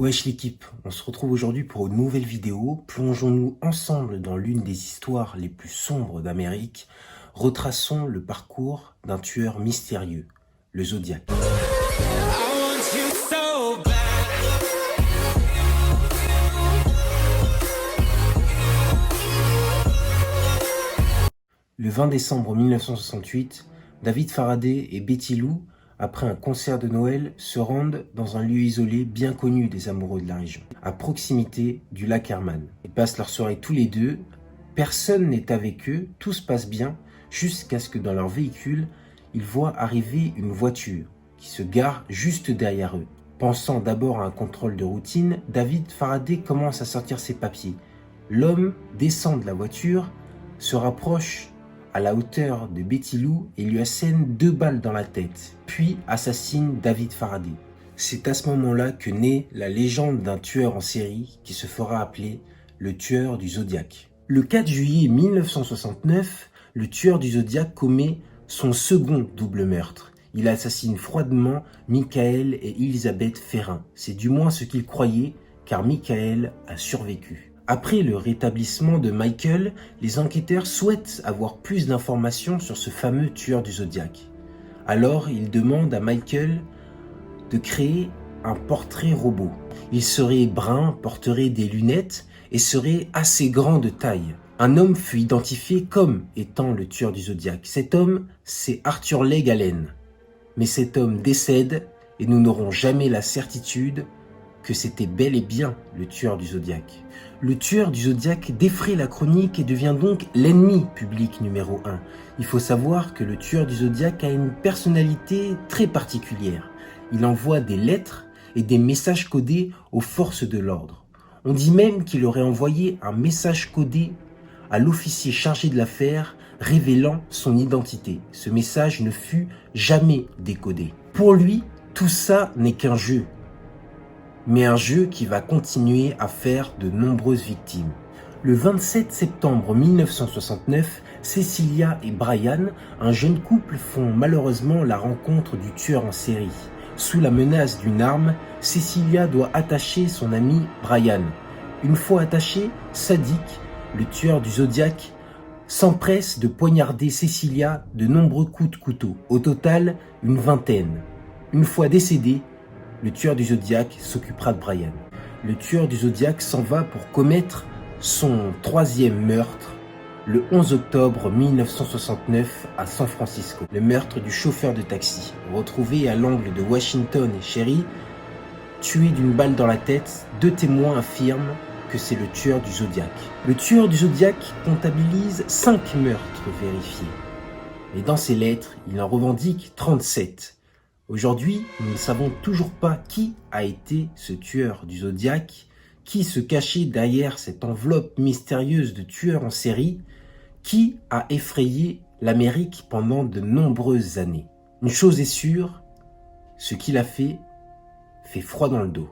Wesh l'équipe, on se retrouve aujourd'hui pour une nouvelle vidéo. Plongeons-nous ensemble dans l'une des histoires les plus sombres d'Amérique. Retraçons le parcours d'un tueur mystérieux, le Zodiac. Le 20 décembre 1968, David Faraday et Betty Lou, après un concert de Noël, se rendent dans un lieu isolé bien connu des amoureux de la région, à proximité du lac Herman. Ils passent leur soirée tous les deux, personne n'est avec eux, tout se passe bien, jusqu'à ce que dans leur véhicule, ils voient arriver une voiture qui se gare juste derrière eux. Pensant d'abord à un contrôle de routine, David Faraday commence à sortir ses papiers. L'homme descend de la voiture, se rapproche à la hauteur de Betty Lou et lui assène 2 balles dans la tête, puis assassine David Faraday. C'est à ce moment-là que naît la légende d'un tueur en série qui se fera appeler le tueur du Zodiac. Le 4 juillet 1969, le tueur du Zodiac commet son second double meurtre. Il assassine froidement Michael et Elizabeth Ferrin. C'est du moins ce qu'il croyait, car Michael a survécu. Après le rétablissement de Michael, les enquêteurs souhaitent avoir plus d'informations sur ce fameux tueur du Zodiac. Alors, ils demandent à Michael de créer un portrait robot. Il serait brun, porterait des lunettes et serait assez grand de taille. Un homme fut identifié comme étant le tueur du Zodiac. Cet homme, c'est Arthur Legg Allen. Mais cet homme décède et nous n'aurons jamais la certitude que c'était bel et bien le tueur du Zodiac. Le tueur du Zodiac défraie la chronique et devient donc l'ennemi public numéro 1. Il faut savoir que le tueur du Zodiac a une personnalité très particulière. Il envoie des lettres et des messages codés aux forces de l'ordre. On dit même qu'il aurait envoyé un message codé à l'officier chargé de l'affaire révélant son identité. Ce message ne fut jamais décodé. Pour lui, tout ça n'est qu'un jeu. Mais un jeu qui va continuer à faire de nombreuses victimes. Le 27 septembre 1969, Cecilia et Brian, un jeune couple, font malheureusement la rencontre du tueur en série. Sous la menace d'une arme, Cecilia doit attacher son ami Brian. Une fois attaché, sadique, le tueur du Zodiac s'empresse de poignarder Cecilia de nombreux coups de couteau. Au total, une vingtaine. Une fois décédé, le tueur du Zodiac s'occupera de Brian. Le tueur du Zodiac s'en va pour commettre son 3e meurtre le 11 octobre 1969 à San Francisco. Le meurtre du chauffeur de taxi, retrouvé à l'angle de Washington et Cherry, tué d'une balle dans la tête. 2 témoins affirment que c'est le tueur du Zodiac. Le tueur du Zodiac comptabilise 5 meurtres vérifiés. Mais dans ses lettres, il en revendique 37. Aujourd'hui, nous ne savons toujours pas qui a été ce tueur du Zodiac, qui se cachait derrière cette enveloppe mystérieuse de tueurs en série, qui a effrayé l'Amérique pendant de nombreuses années. Une chose est sûre, ce qu'il a fait froid dans le dos.